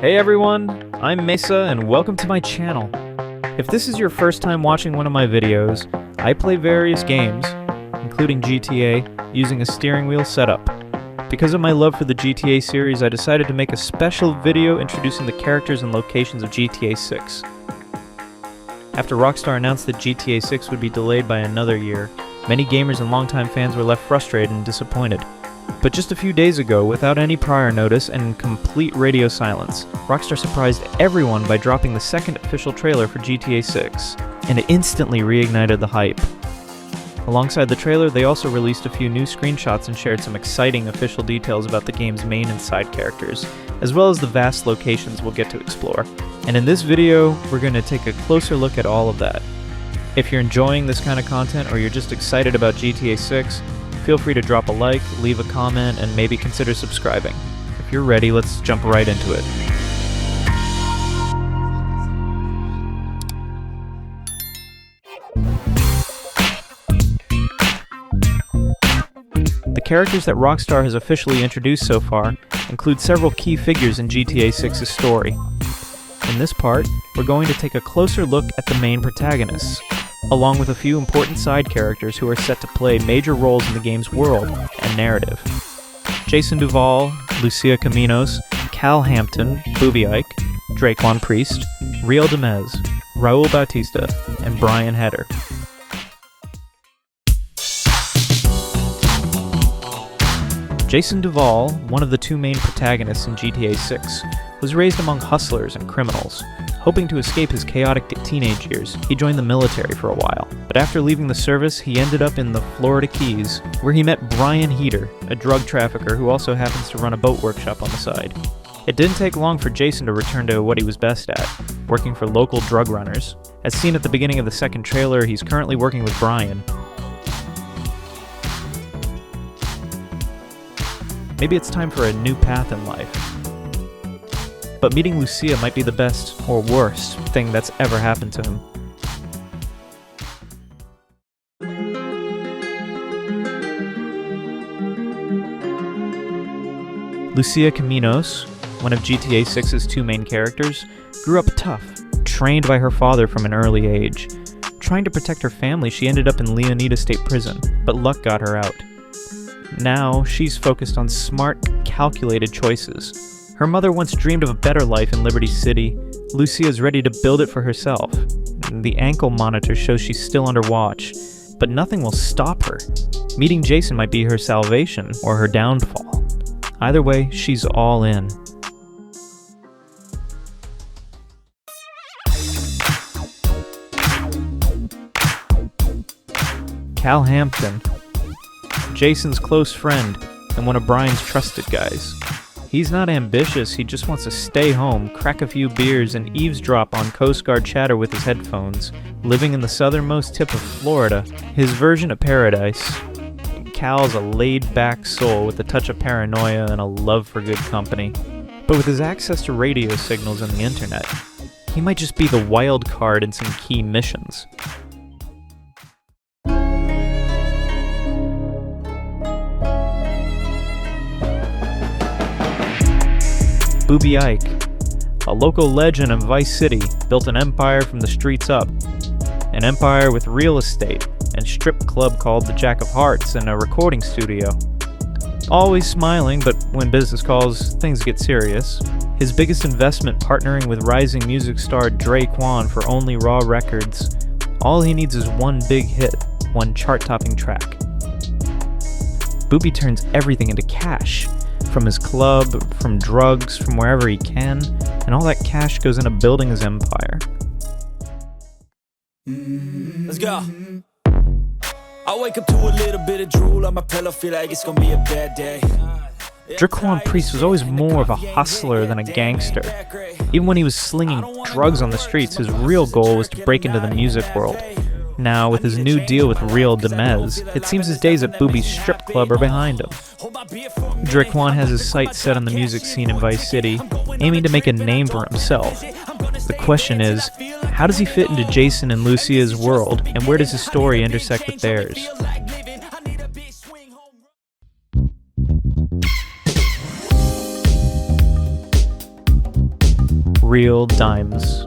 Hey everyone, I'm Mesa and welcome to my channel. If this is your first time watching one of my videos, I play various games, including GTA, using a steering wheel setup. Because of my love for the GTA series, I decided to make a special video introducing the characters and locations of GTA 6. After Rockstar announced that GTA 6 would be delayed by another year, many gamers and longtime fans were left frustrated and disappointed. But just a few days ago, without any prior notice and in complete radio silence, Rockstar surprised everyone by dropping the second official trailer for GTA 6, and it instantly reignited the hype. Alongside the trailer, they also released a few new screenshots and shared some exciting official details about the game's main and side characters, as well as the vast locations we'll get to explore. And in this video, we're going to take a closer look at all of that. If you're enjoying this kind of content or you're just excited about GTA 6, feel free to drop a like, leave a comment, and maybe consider subscribing. If you're ready, let's jump right into it. The characters that Rockstar has officially introduced so far include several key figures in GTA 6's story. In this part, we're going to take a closer look at the main protagonists, along with a few important side characters who are set to play major roles in the game's world and narrative. Jason Duval, Lucia Caminos, Hampton, Boobie Ike, Dre'Quan Priest, Dimez, Raul Bautista, and Heder. Jason Duval, one of the two main protagonists in GTA 6, was raised among hustlers and criminals. Hoping to escape his chaotic teenage years, he joined the military for a while. But after leaving the service, he ended up in the Florida Keys, where he met Heder, a drug trafficker who also happens to run a boat workshop on the side. It didn't take long for Jason to return to what he was best at, working for local drug runners. As seen at the beginning of the second trailer, he's currently working with Brian. Maybe it's time for a new path in life. But meeting Lucia might be the best, or worst, thing that's ever happened to him. Lucia Caminos, one of GTA 6's two main characters, grew up tough, trained by her father from an early age. Trying to protect her family, she ended up in Leonida State Prison, but luck got her out. Now, she's focused on smart, calculated choices. Her mother once dreamed of a better life in Liberty City. Lucia is ready to build it for herself. The ankle monitor shows she's still under watch, but nothing will stop her. Meeting Jason might be her salvation or her downfall. Either way, she's all in. Hampton, Jason's close friend and one of Brian's trusted guys. He's not ambitious, he just wants to stay home, crack a few beers, and eavesdrop on Coast Guard chatter with his headphones. Living in the southernmost tip of Florida, his version of paradise. Cal's a laid-back soul with a touch of paranoia and a love for good company. But with his access to radio signals and the internet, he might just be the wild card in some key missions. Boobie Ike, a local legend of Vice City, built an empire from the streets up. An empire with real estate, and strip club called the Jack of Hearts, and a recording studio. Always smiling, but when business calls, things get serious. His biggest investment partnering with rising music star Dre'Quan for only Raw Records. All he needs is one big hit, one chart-topping track. Boobie turns everything into cash. From his club, from drugs, from wherever he can, and all that cash goes into building his empire. Let's go. I wake up to a little bit of drool on my pillow, feel like it's gonna be a bad day. Dre'Quan Priest was always more of a hustler than a gangster. Even when he was slinging drugs on the streets, his real goal was to break into the music world. Now, with his new deal with real Dimez, it seems his days at Boobie's strip club are behind him. Dre'Quan has his sights set on the music scene in Vice City, aiming to make a name for himself. The question is, how does he fit into Jason and Lucia's world, and where does his story intersect with theirs? Real Dimez.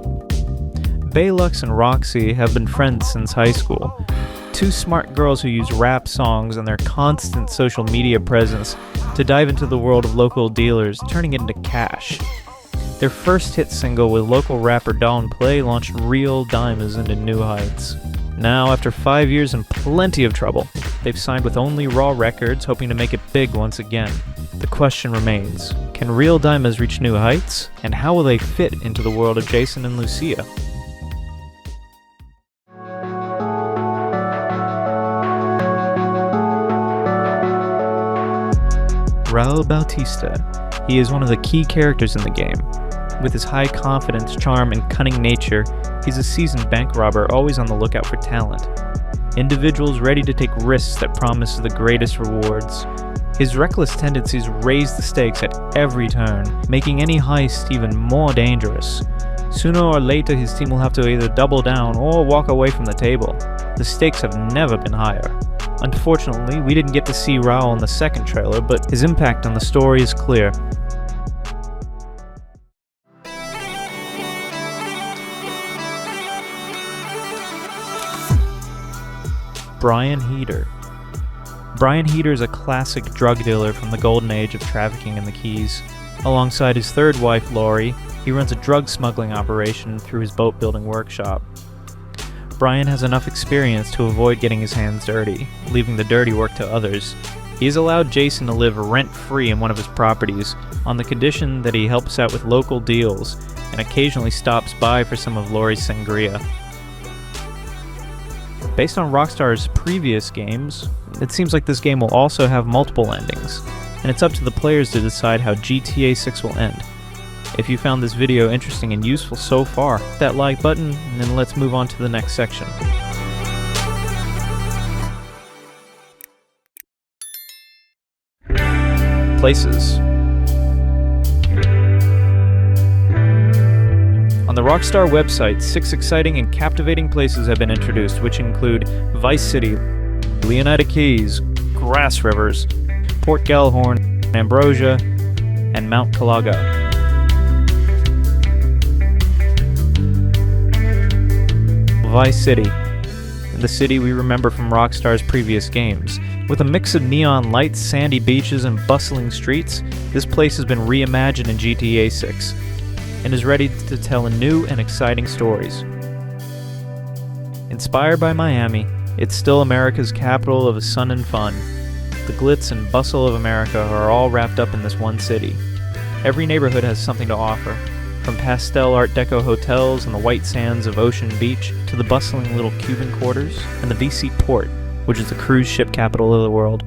Baylux and Roxy have been friends since high school. Two smart girls who use rap songs and their constant social media presence to dive into the world of local dealers, turning it into cash. Their first hit single with local rapper Dawn Play launched Real Dimez into new heights. Now, after 5 years and plenty of trouble, they've signed with only Raw Records, hoping to make it big once again. The question remains, can Real Dimez reach new heights? And how will they fit into the world of Jason and Lucia? Raul Bautista. He is one of the key characters in the game. With his high confidence, charm, and cunning nature, he's a seasoned bank robber always on the lookout for talent. Individuals ready to take risks that promise the greatest rewards. His reckless tendencies raise the stakes at every turn, making any heist even more dangerous. Sooner or later, his team will have to either double down or walk away from the table. The stakes have never been higher. Unfortunately, we didn't get to see Raul in the second trailer, but his impact on the story is clear. Brian Heder. Brian Heder is a classic drug dealer from the golden age of trafficking in the Keys. Alongside his third wife, Lori, he runs a drug smuggling operation through his boat building workshop. Brian has enough experience to avoid getting his hands dirty, leaving the dirty work to others. He has allowed Jason to live rent-free in one of his properties, on the condition that he helps out with local deals and occasionally stops by for some of Lori's sangria. Based on Rockstar's previous games, it seems like this game will also have multiple endings, and it's up to the players to decide how GTA 6 will end. If you found this video interesting and useful so far, hit that like button, and then let's move on to the next section. Places. On the Rockstar website, 6 exciting and captivating places have been introduced, which include Vice City, Leonida Keys, Grassrivers, Port Gellhorn, Ambrosia, and Mount Kalaga. Vice City, the city we remember from Rockstar's previous games. With a mix of neon lights, sandy beaches, and bustling streets, this place has been reimagined in GTA 6 and is ready to tell new and exciting stories. Inspired by Miami, it's still America's capital of sun and fun. The glitz and bustle of America are all wrapped up in this one city. Every neighborhood has something to offer, from pastel Art Deco hotels and the white sands of Ocean Beach to the bustling little Cuban quarters and the VC Port, which is the cruise ship capital of the world.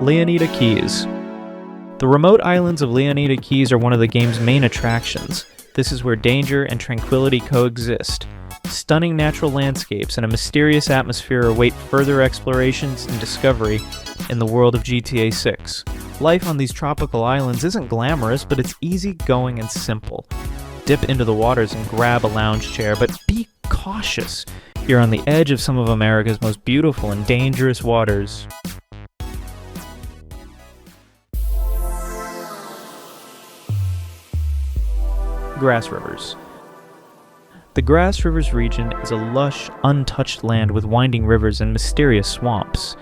Leonida Keys. The remote islands of Leonida Keys are one of the game's main attractions. This is where danger and tranquility coexist. Stunning natural landscapes and a mysterious atmosphere await further explorations and discovery in the world of GTA 6. Life on these tropical islands isn't glamorous, but it's easygoing and simple. Dip into the waters and grab a lounge chair, but be cautious. You're on the edge of some of America's most beautiful and dangerous waters. Grassrivers. The Grassrivers region is a lush, untouched land with winding rivers and mysterious swamps.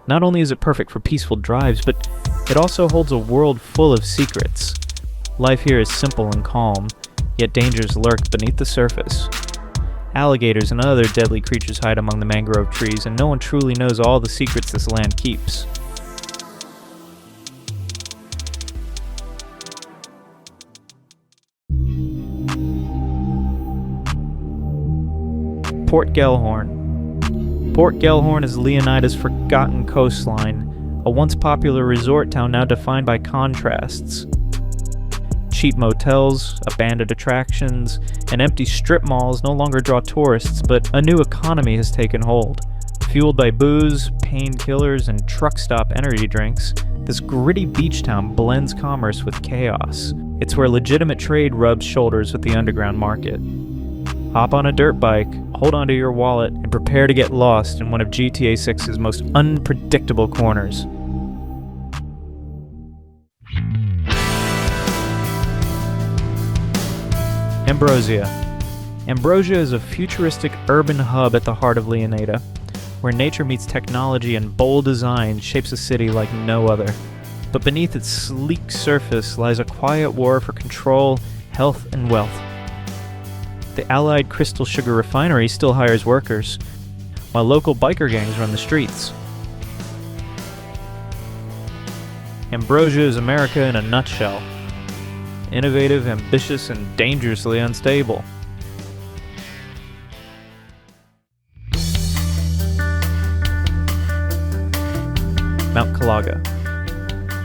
Not only is it perfect for peaceful drives, but it also holds a world full of secrets. Life here is simple and calm, yet dangers lurk beneath the surface. Alligators and other deadly creatures hide among the mangrove trees, and no one truly knows all the secrets this land keeps. Port Gellhorn. Port Gellhorn is Leonida's forgotten coastline, a once popular resort town now defined by contrasts. Cheap motels, abandoned attractions, and empty strip malls no longer draw tourists, but a new economy has taken hold. Fueled by booze, painkillers, and truck stop energy drinks, this gritty beach town blends commerce with chaos. It's where legitimate trade rubs shoulders with the underground market. Hop on a dirt bike, hold onto your wallet, and prepare to get lost in one of GTA 6's most unpredictable corners. Ambrosia. Ambrosia is a futuristic urban hub at the heart of Leonida, where nature meets technology and bold design shapes a city like no other. But beneath its sleek surface lies a quiet war for control, health, and wealth. The Allied Crystal Sugar Refinery still hires workers, while local biker gangs run the streets. Ambrosia is America in a nutshell. Innovative, ambitious, and dangerously unstable. Mount Kalaga.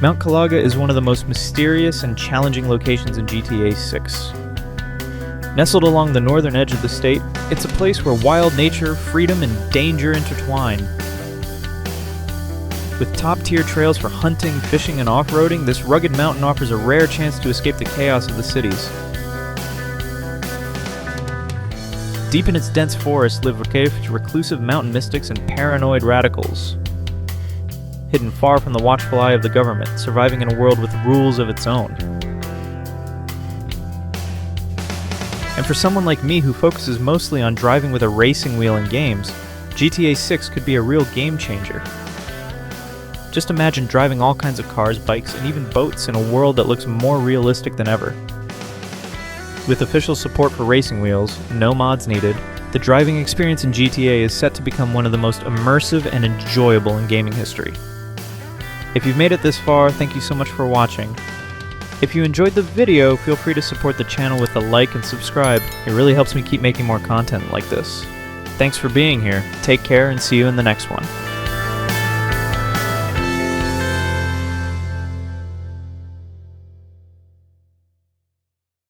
Mount Kalaga is one of the most mysterious and challenging locations in GTA 6. Nestled along the northern edge of the state, it's a place where wild nature, freedom, and danger intertwine. With top-tier trails for hunting, fishing, and off-roading, this rugged mountain offers a rare chance to escape the chaos of the cities. Deep in its dense forest live reclusive mountain mystics and paranoid radicals. Hidden far from the watchful eye of the government, surviving in a world with rules of its own. And for someone like me who focuses mostly on driving with a racing wheel in games, GTA 6 could be a real game changer. Just imagine driving all kinds of cars, bikes, and even boats in a world that looks more realistic than ever. With official support for racing wheels, no mods needed, the driving experience in GTA is set to become one of the most immersive and enjoyable in gaming history. If you've made it this far, thank you so much for watching. If you enjoyed the video, feel free to support the channel with a like and subscribe. It really helps me keep making more content like this. Thanks for being here, take care, and see you in the next one.